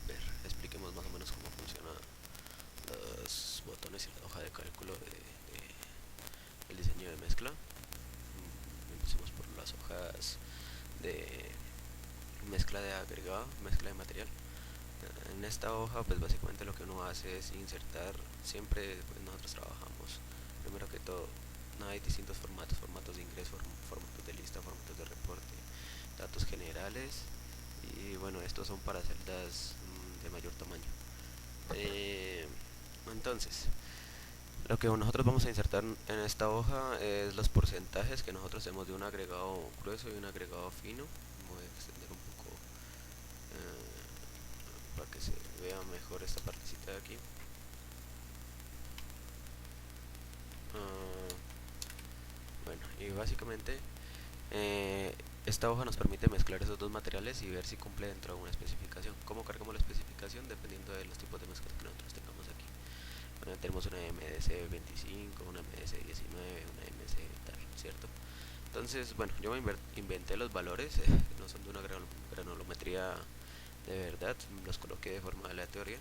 ver, expliquemos más o menos cómo funcionan los botones y la hoja de cálculo el diseño de mezcla. Empecemos por las hojas de mezcla de agregado, mezcla de material. En esta hoja pues básicamente lo que uno hace es insertar, siempre pues, nosotros trabajamos primero que todo, no hay distintos formatos, formatos de ingreso, formatos de lista, formatos de reporte, datos generales y bueno, estos son para celdas de mayor tamaño. Eh, entonces, lo que nosotros vamos a insertar en esta hoja es los porcentajes que nosotros tenemos de un agregado grueso y un agregado fino. Voy a extender un poco para que se vea mejor esta partecita de aquí. Uh, bueno, y básicamente esta hoja nos permite mezclar esos dos materiales y ver si cumple dentro de una especificación. ¿Cómo cargamos la especificación? Dependiendo de los tipos de mezclas que nosotros tengamos aquí. Bueno, tenemos una MDC 25, una MDC 19, una MC tal, ¿cierto? Entonces, bueno, yo me inventé los valores, no son de una granulometría de verdad, los coloqué de forma aleatoria,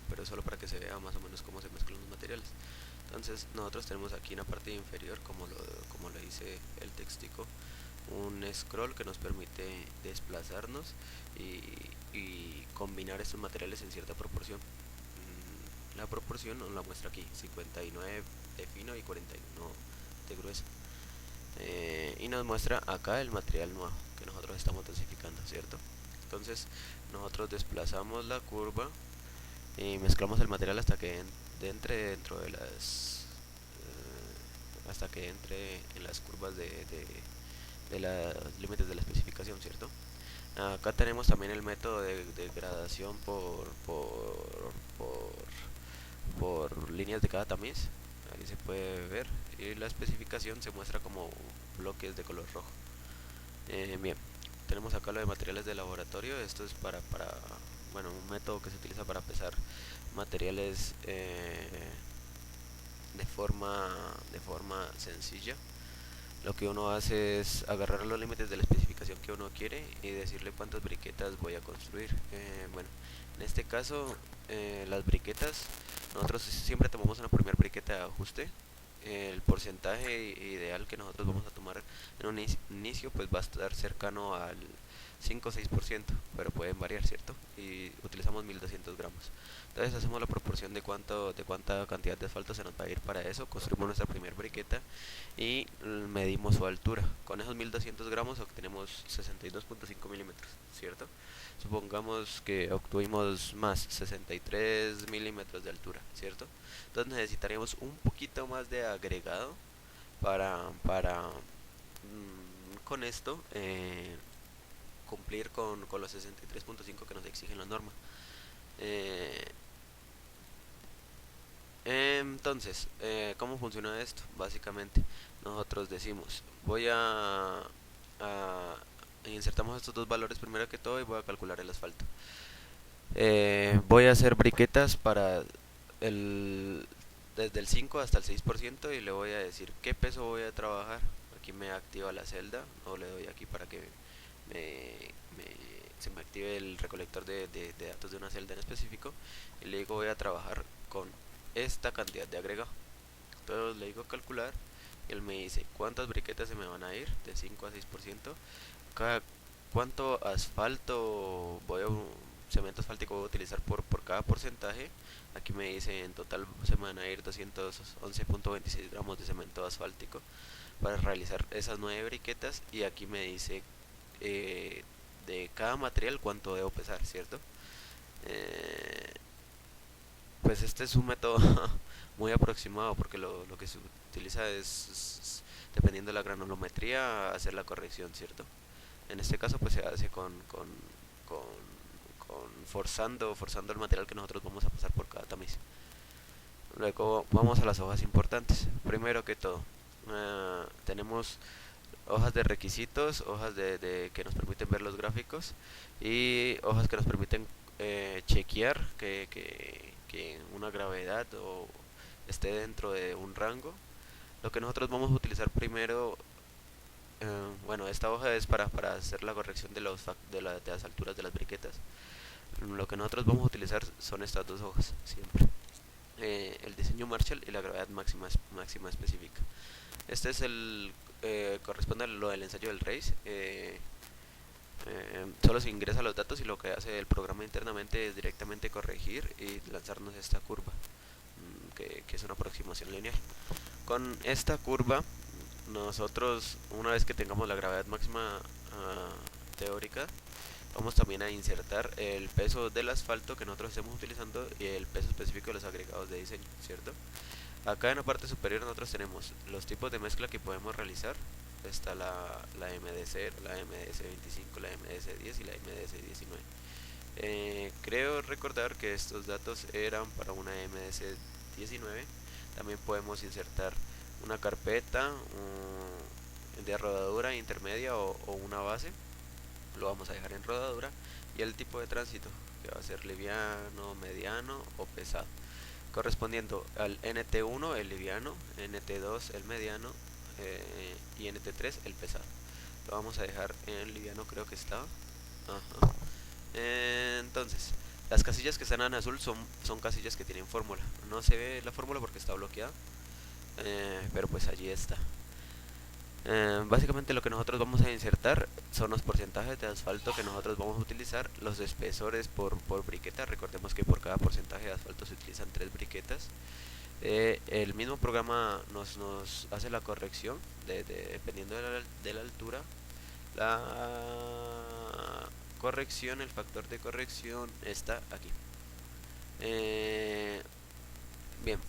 pero solo para que se vea más o menos cómo se mezclan los materiales. Entonces nosotros tenemos aquí en la parte inferior, como lo dice el textico, un scroll que nos permite desplazarnos y combinar estos materiales en cierta proporción. La proporción nos la muestra aquí, 59 de fino y 41 de grueso. Y nos muestra acá el material nuevo que nosotros estamos dosificando, ¿cierto? Entonces nosotros desplazamos la curva y mezclamos el material hasta que entre dentro de las hasta que entre en las curvas de los límites de la especificación, ¿cierto? Acá tenemos también el método de gradación por, por líneas de cada tamiz. Ahí se puede ver y la especificación se muestra como bloques de color rojo. Bien, tenemos acá lo de materiales de laboratorio. Esto es bueno, un método que se utiliza para pesar materiales de forma sencilla. Lo que uno hace es agarrar los límites de la especificación que uno quiere y decirle cuántas briquetas voy a construir. Bueno, en este caso, las briquetas, nosotros siempre tomamos una primera briqueta de ajuste. El porcentaje ideal que nosotros vamos a tomar en un inicio pues va a estar cercano al 5 o 6%, pero pueden variar, ¿cierto? Y utilizamos 1200 gramos. Entonces hacemos la proporción de cuánta cantidad de asfalto se nos va a ir para eso, construimos nuestra primera briqueta y medimos su altura. Con esos 1200 gramos obtenemos 62.5 milímetros, ¿cierto? Supongamos que obtuvimos más 63 milímetros de altura, ¿cierto? Entonces necesitaríamos un poquito más de agregado para con esto cumplir con los 63.5 que nos exigen la norma. Eh, entonces, ¿cómo funciona esto? Básicamente, nosotros decimos, a insertamos estos dos valores primero que todo y voy a calcular el asfalto. Voy a hacer briquetas el, desde el 5 hasta el 6% y le voy a decir qué peso voy a trabajar. Aquí me activa la celda, o le doy aquí para que se me active el recolector de datos de una celda en específico y le digo voy a trabajar con esta cantidad de agregado. Entonces le digo calcular y él me dice cuántas briquetas se me van a ir de 5 a 6%, cada, cuánto asfalto cemento asfáltico voy a utilizar por cada porcentaje. Aquí me dice en total se me van a ir 211.26 gramos de cemento asfáltico para realizar esas 9 briquetas y aquí me dice de cada material cuánto debo pesar, ¿cierto? Eh, pues este es un método muy aproximado porque lo que se utiliza es, dependiendo de la granulometría, hacer la corrección, ¿cierto? En este caso pues se hace con, forzando el material que nosotros vamos a pasar por cada tamiz. Luego vamos a las hojas importantes. Primero que todo, tenemos hojas de requisitos, hojas que nos permiten ver los gráficos y hojas que nos permiten chequear que una gravedad esté dentro de un rango. Lo que nosotros vamos a utilizar primero Bueno, esta hoja es para hacer la corrección de las alturas de las briquetas. Lo que nosotros vamos a utilizar son estas dos hojas, siempre. El diseño Marshall y la gravedad máxima específica. Este es corresponde a lo del ensayo del RACE. Solo se ingresa los datos y lo que hace el programa internamente es directamente corregir y lanzarnos esta curva, que es una aproximación lineal. Con esta curva, nosotros, una vez que tengamos la gravedad máxima teórica, vamos también a insertar el peso del asfalto que nosotros estemos utilizando y el peso específico de los agregados de diseño, ¿cierto? Acá en la parte superior nosotros tenemos los tipos de mezcla que podemos realizar. Está la MDC, la MDC25, la MDC10 y la MDC19. Creo recordar que estos datos eran para una MDC19. También podemos insertar una carpeta de rodadura intermedia o una base. Lo vamos a dejar en rodadura. Y el tipo de tránsito, que va a ser liviano, mediano o pesado, correspondiendo al NT1 el liviano, NT2 el mediano y NT3 el pesado. Lo vamos a dejar en liviano, creo que está. Ajá. Entonces, las casillas que están en azul son casillas que tienen fórmula. No se ve la fórmula porque está bloqueada, pero pues allí está. Básicamente lo que nosotros vamos a insertar son los porcentajes de asfalto que nosotros vamos a utilizar, los espesores por briqueta. Recordemos que por cada porcentaje de asfalto se utilizan 3 briquetas. El mismo programa nos hace la corrección dependiendo de la altura. La corrección, el factor de corrección está aquí. Bien,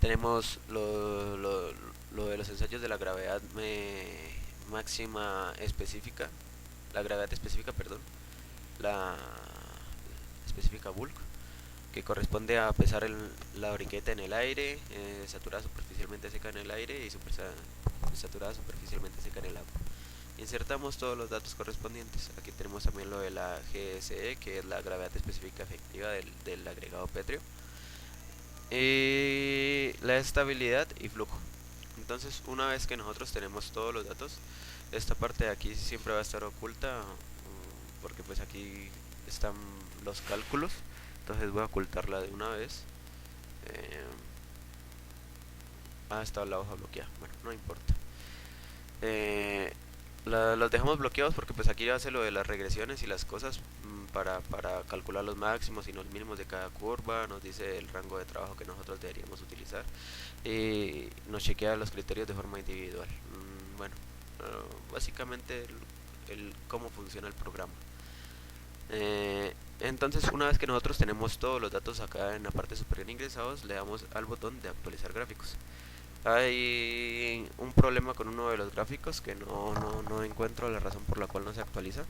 tenemos lo de los ensayos de la gravedad máxima específica, la gravedad específica, perdón, la específica bulk, que corresponde a pesar la briqueta en el aire, saturada superficialmente seca en el aire y saturada superficialmente seca en el agua. Insertamos todos los datos correspondientes. Aquí tenemos también lo de la GSE, que es la gravedad específica efectiva del agregado pétreo, y la estabilidad y flujo. Entonces, una vez que nosotros tenemos todos los datos, esta parte de aquí siempre va a estar oculta, porque pues aquí están los cálculos. Entonces voy a ocultarla de una vez. Está la hoja bloqueada, bueno, no importa. Los dejamos bloqueados porque pues aquí hace lo de las regresiones y las cosas para calcular los máximos y los mínimos de cada curva. Nos dice el rango de trabajo que nosotros deberíamos utilizar y nos chequea los criterios de forma individual. Bueno, básicamente cómo funciona el programa. Entonces, una vez que nosotros tenemos todos los datos acá en la parte superior ingresados, le damos al botón de actualizar gráficos. Hay un problema con uno de los gráficos que no encuentro la razón por la cual no se actualiza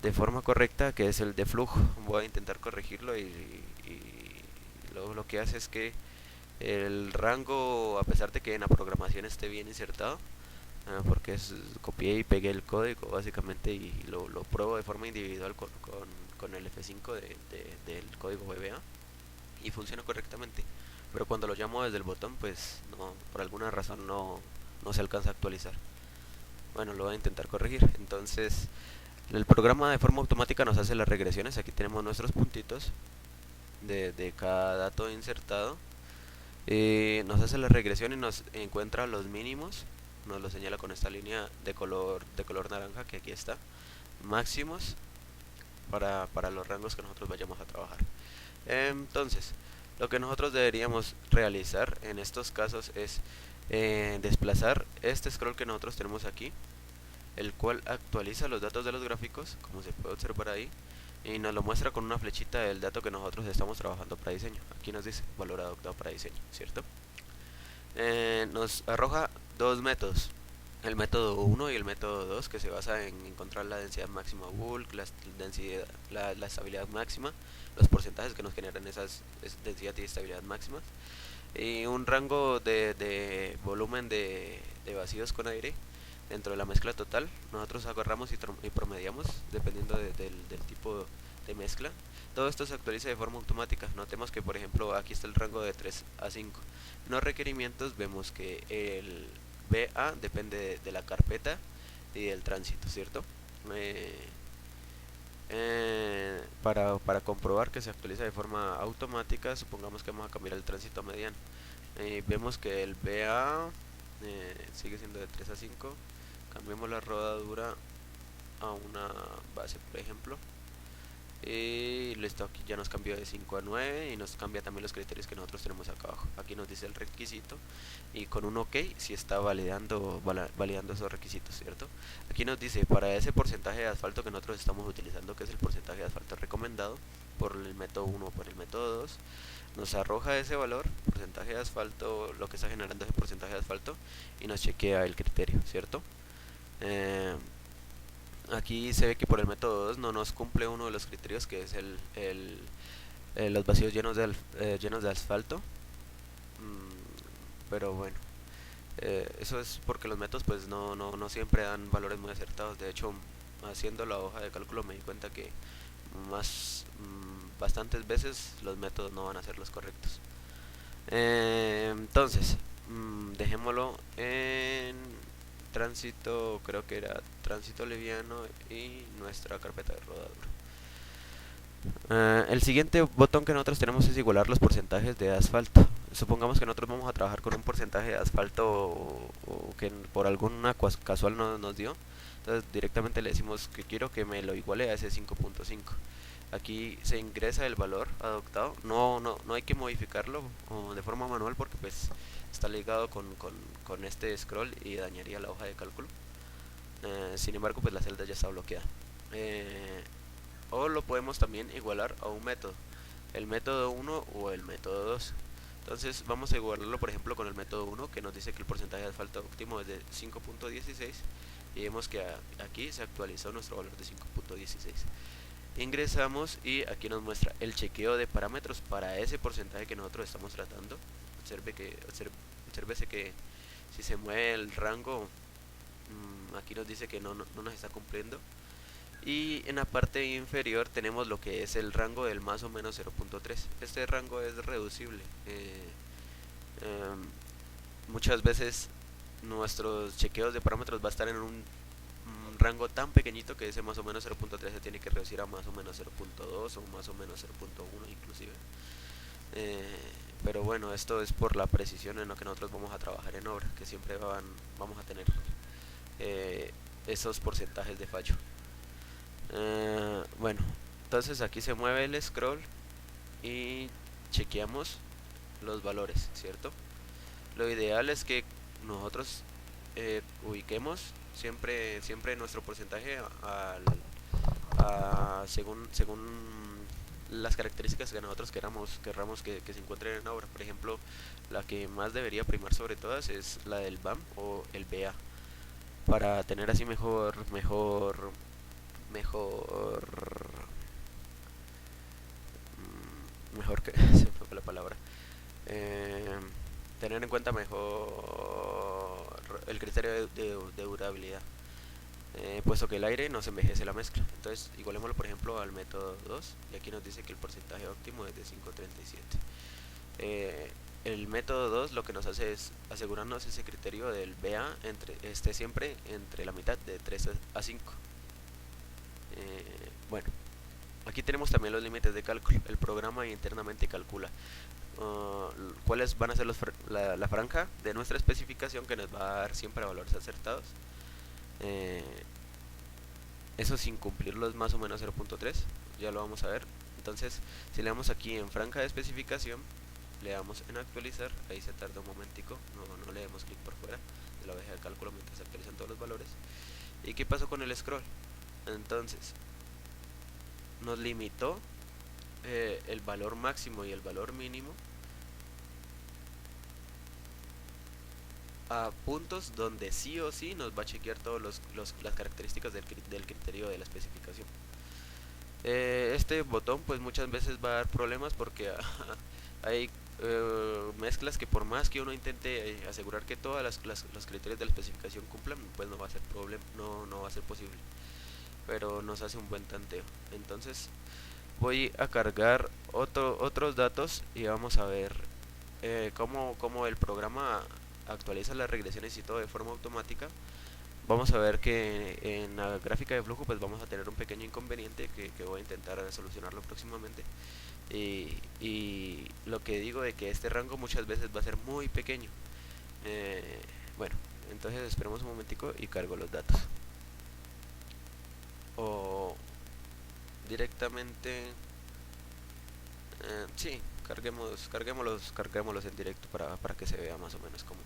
de forma correcta, que es el de flujo. Voy a intentar corregirlo y lo que hace es que el rango, a pesar de que en la programación esté bien insertado, porque copié y pegué el código básicamente y lo pruebo de forma individual con el F5 del código VBA y funciona correctamente, pero cuando lo llamo desde el botón pues no, por alguna razón no se alcanza a actualizar. Bueno, lo voy a intentar corregir. Entonces el programa de forma automática nos hace las regresiones. Aquí tenemos nuestros puntitos de cada dato insertado. Nos hace la regresión y nos encuentra los mínimos, nos lo señala con esta línea de color naranja que aquí está, máximos para los rangos que nosotros vayamos a trabajar. Entonces, lo que nosotros deberíamos realizar en estos casos es desplazar este scroll que nosotros tenemos aquí, el cual actualiza los datos de los gráficos, como se puede observar ahí, y nos lo muestra con una flechita del dato que nosotros estamos trabajando para diseño. Aquí nos dice valor adoptado para diseño, ¿cierto? Nos arroja dos métodos, el método 1 y el método 2, que se basa en encontrar la densidad máxima bulk, la estabilidad máxima, los porcentajes que nos generan esas densidad y estabilidad máximas, y un rango de volumen de vacíos con aire dentro de la mezcla total. Nosotros agarramos y promediamos dependiendo del tipo de mezcla. Todo esto se actualiza de forma automática. Notemos que por ejemplo aquí está el rango de 3 a 5. En los requerimientos vemos que el BA depende de la carpeta y del tránsito, ¿cierto? Eh, para comprobar que se actualiza de forma automática, supongamos que vamos a cambiar el tránsito a mediano. Vemos que el BA sigue siendo de 3 a 5. Cambiamos la rodadura a una base, por ejemplo. Y listo, aquí ya nos cambió de 5 a 9 y nos cambia también los criterios que nosotros tenemos acá abajo. Aquí nos dice el requisito y con un OK si está validando esos requisitos, ¿cierto? Aquí nos dice para ese porcentaje de asfalto que nosotros estamos utilizando, que es el porcentaje de asfalto recomendado por el método 1 o por el método 2, nos arroja ese valor, porcentaje de asfalto, lo que está generando ese porcentaje de asfalto, y nos chequea el criterio, ¿cierto? Aquí se ve que por el método 2 no nos cumple uno de los criterios, que es los vacíos llenos de asfalto. Pero bueno, eso es porque los métodos pues no siempre dan valores muy acertados. De hecho, haciendo la hoja de cálculo me di cuenta que bastantes veces los métodos no van a ser los correctos. Entonces, dejémoslo en tránsito, creo que era tránsito liviano y nuestra carpeta de rodadura. El siguiente botón que nosotros tenemos es igualar los porcentajes de asfalto. Supongamos que nosotros vamos a trabajar con un porcentaje de asfalto o que por alguna casual no nos dio. Entonces directamente le decimos que quiero que me lo iguale a ese 5.5. Aquí se ingresa el valor adoptado. No hay que modificarlo de forma manual porque pues está ligado con este scroll y dañaría la hoja de cálculo. Sin embargo pues la celda ya está bloqueada. O lo podemos también igualar a un método, el método 1 o el método 2. Entonces vamos a igualarlo por ejemplo con el método 1, que nos dice que el porcentaje de asfalto óptimo es de 5.16 y vemos que aquí se actualizó nuestro valor de 5.16. Ingresamos y aquí nos muestra el chequeo de parámetros para ese porcentaje que nosotros estamos tratando. Obsérvese que si se mueve el rango, aquí nos dice que no nos está cumpliendo. Y en la parte inferior tenemos lo que es el rango del más o menos 0.3. Este rango es reducible. Muchas veces nuestros chequeos de parámetros va a estar en un rango tan pequeñito que ese más o menos 0.3 se tiene que reducir a más o menos 0.2 o más o menos 0.1 inclusive. Pero bueno, esto es por la precisión en lo que nosotros vamos a trabajar en obra, que siempre vamos a tener esos porcentajes de fallo. Bueno, entonces aquí se mueve el scroll y chequeamos los valores, ¿cierto? Lo ideal es que nosotros ubiquemos siempre nuestro porcentaje según las características que nosotros querramos que se encuentren en la obra. Por ejemplo, la que más debería primar sobre todas es la del BAM o el BA, para tener así mejor que se me fue la palabra, tener en cuenta mejor el criterio de durabilidad, puesto que el aire no se envejece la mezcla. Entonces igualémoslo por ejemplo al método 2 y aquí nos dice que el porcentaje óptimo es de 5.37. El método 2 lo que nos hace es asegurarnos ese criterio del BA esté siempre entre la mitad de 3 a 5. Bueno, aquí tenemos también los límites de cálculo. El programa internamente calcula cuáles van a ser la franja de nuestra especificación, que nos va a dar siempre valores acertados. Eso sin cumplir los más o menos 0.3, ya lo vamos a ver. Entonces, si le damos aquí en franja de especificación, le damos en actualizar, ahí se tarda un momentico, no le demos clic por fuera de la hoja de cálculo mientras se actualizan todos los valores. ¿Y qué pasó con el scroll? Entonces, nos limitó el valor máximo y el valor mínimo a puntos donde sí o sí nos va a chequear todas las características del criterio de la especificación. Este botón pues muchas veces va a dar problemas porque hay mezclas que por más que uno intente asegurar que todos los criterios de la especificación cumplan, pues no va a ser no va a ser posible, pero nos hace un buen tanteo. Entonces voy a cargar otros datos y vamos a ver cómo el programa actualiza las regresiones y todo de forma automática. vamos a ver que en la gráfica de flujo pues vamos a tener un pequeño inconveniente que voy a intentar solucionarlo próximamente. Y lo que digo de que este rango muchas veces va a ser muy pequeño. Bueno, entonces esperemos un momentico y cargo los datos. O directamente, sí, carguémoslos en directo para que se vea más o menos cómo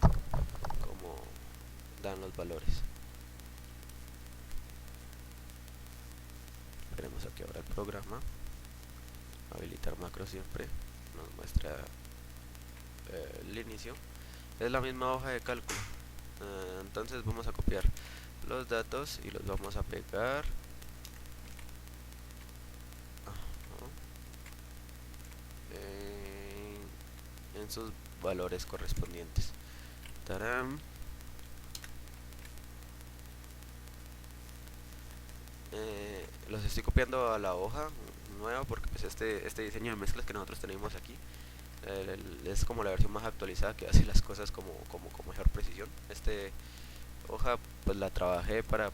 dan los valores. Esperemos a que abra el programa. Habilitar macro siempre nos muestra el inicio. Es la misma hoja de cálculo. Entonces vamos a copiar los datos y los vamos a pegar en sus valores correspondientes. ¡Tarán! Los estoy copiando a la hoja nueva porque pues este diseño de mezclas que nosotros tenemos aquí es como la versión más actualizada que hace las cosas con mejor precisión. Hoja pues la trabajé para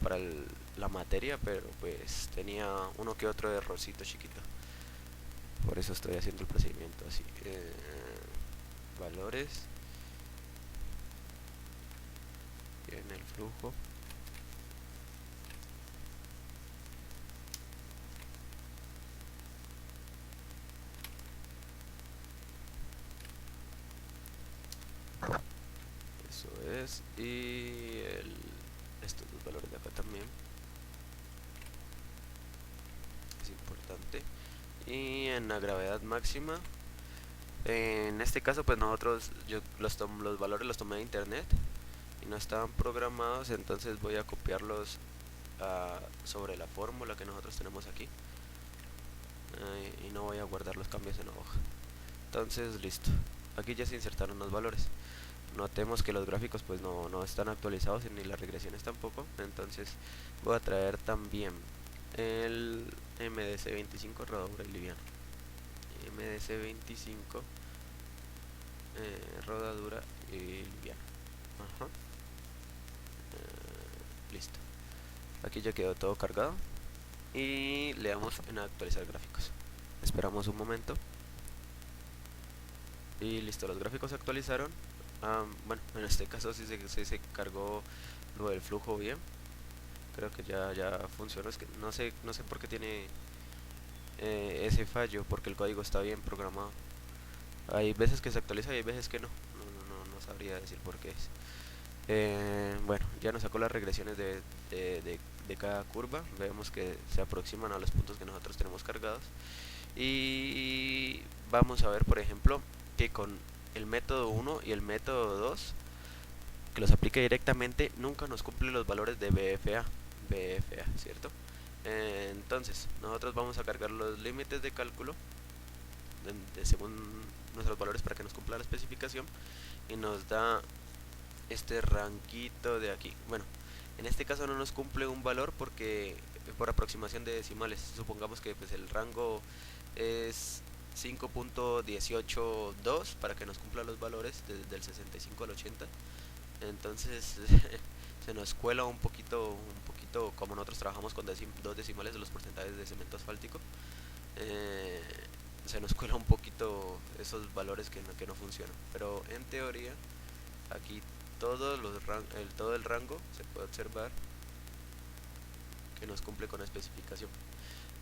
la materia, pero pues tenía uno que otro errorcito chiquito, por eso estoy haciendo el procedimiento así. Valores en el flujo. Eso es. Y estos dos valores de acá también es importante. Y en la gravedad máxima, en este caso pues yo los valores los tomé de internet y no estaban programados, entonces voy a copiarlos sobre la fórmula que nosotros tenemos aquí, y no voy a guardar los cambios en la hoja. Entonces listo, aquí ya se insertaron los valores. Notemos que los gráficos pues no están actualizados ni las regresiones tampoco, entonces voy a traer también el MDC25 rodadura y liviano. MDC25 rodadura y liviano. Ajá. Listo, aquí ya quedó todo cargado y le damos en actualizar gráficos. Esperamos un momento y listo, los gráficos se actualizaron. Bueno, en este caso sí se cargó lo del flujo bien. Creo que ya funcionó. Es que no sé por qué tiene ese fallo, porque el código está bien programado. Hay veces que se actualiza y hay veces que no sabría decir por qué es. Bueno, ya nos sacó las regresiones de cada curva. Vemos que se aproximan a los puntos que nosotros tenemos cargados. Y vamos a ver, por ejemplo, que con el método 1 y el método 2, que los aplique directamente, nunca nos cumple los valores de BFA, ¿cierto? Entonces, nosotros vamos a cargar los límites de cálculo según nuestros valores para que nos cumpla la especificación, y nos da este ranquito de aquí. Bueno, en este caso no nos cumple un valor porque por aproximación de decimales. Supongamos que pues el rango es 5.182 para que nos cumpla los valores desde el 65 al 80. Entonces se nos cuela un poquito como nosotros trabajamos con dos decimales de los porcentajes de cemento asfáltico. Se nos cuela un poquito esos valores que no funcionan, pero en teoría aquí todo el rango se puede observar que nos cumple con la especificación.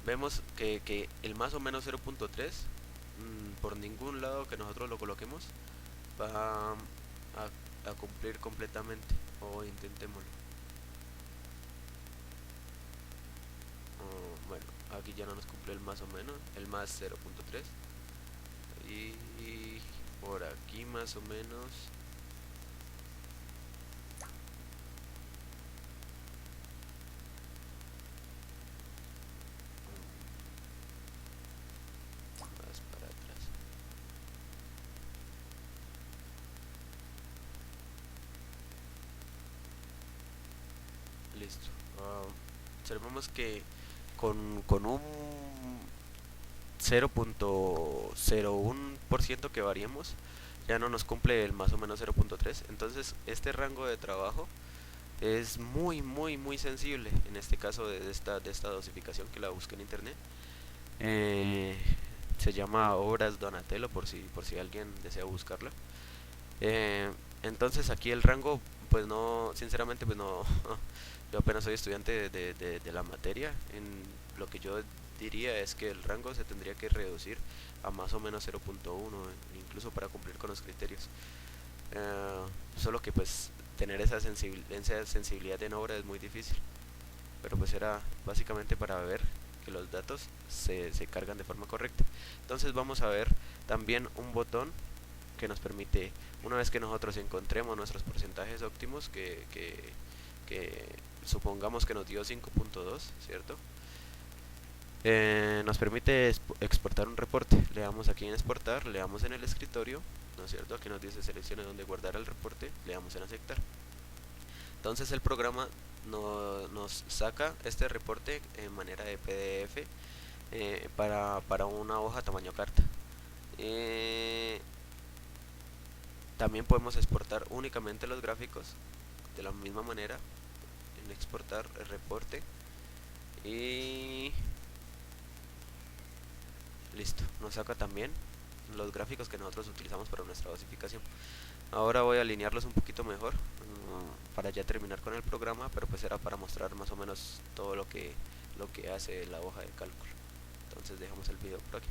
Vemos que el más o menos 0.3, por ningún lado que nosotros lo coloquemos va a cumplir completamente, o intentémoslo. Bueno, aquí ya no nos cumple el más o menos, el más 0.3, y por aquí más o menos más para atrás. Listo. Observamos que con un 0.01% que variemos ya no nos cumple el más o menos 0.3. Entonces este rango de trabajo es muy sensible en este caso de esta dosificación que la busqué en internet. Eh, Se llama Obras Donatello por si alguien desea buscarla. Eh, entonces aquí el rango, pues no, sinceramente pues no, yo apenas soy estudiante de la materia. Lo que yo diría es que el rango se tendría que reducir a más o menos 0.1, incluso para cumplir con los criterios. Eh, Solo que pues tener esa sensibilidad en obra es muy difícil, pero pues era básicamente para ver que los datos se cargan de forma correcta. Entonces vamos a ver también un botón que nos permite, una vez que nosotros encontremos nuestros porcentajes óptimos, que supongamos que nos dio 5.2, ¿cierto? Nos permite exportar un reporte. Le damos aquí en exportar, le damos en el escritorio, ¿no es cierto? Aquí nos dice seleccione donde guardar el reporte, le damos en aceptar. Entonces el programa nos saca este reporte en manera de PDF, para una hoja tamaño carta. Eh, También podemos exportar únicamente los gráficos de la misma manera, en exportar el reporte, y listo, nos saca también los gráficos que nosotros utilizamos para nuestra dosificación. Ahora voy a alinearlos un poquito mejor, para ya terminar con el programa, pero pues era para mostrar más o menos todo lo que hace la hoja de cálculo. Entonces dejamos el video por aquí.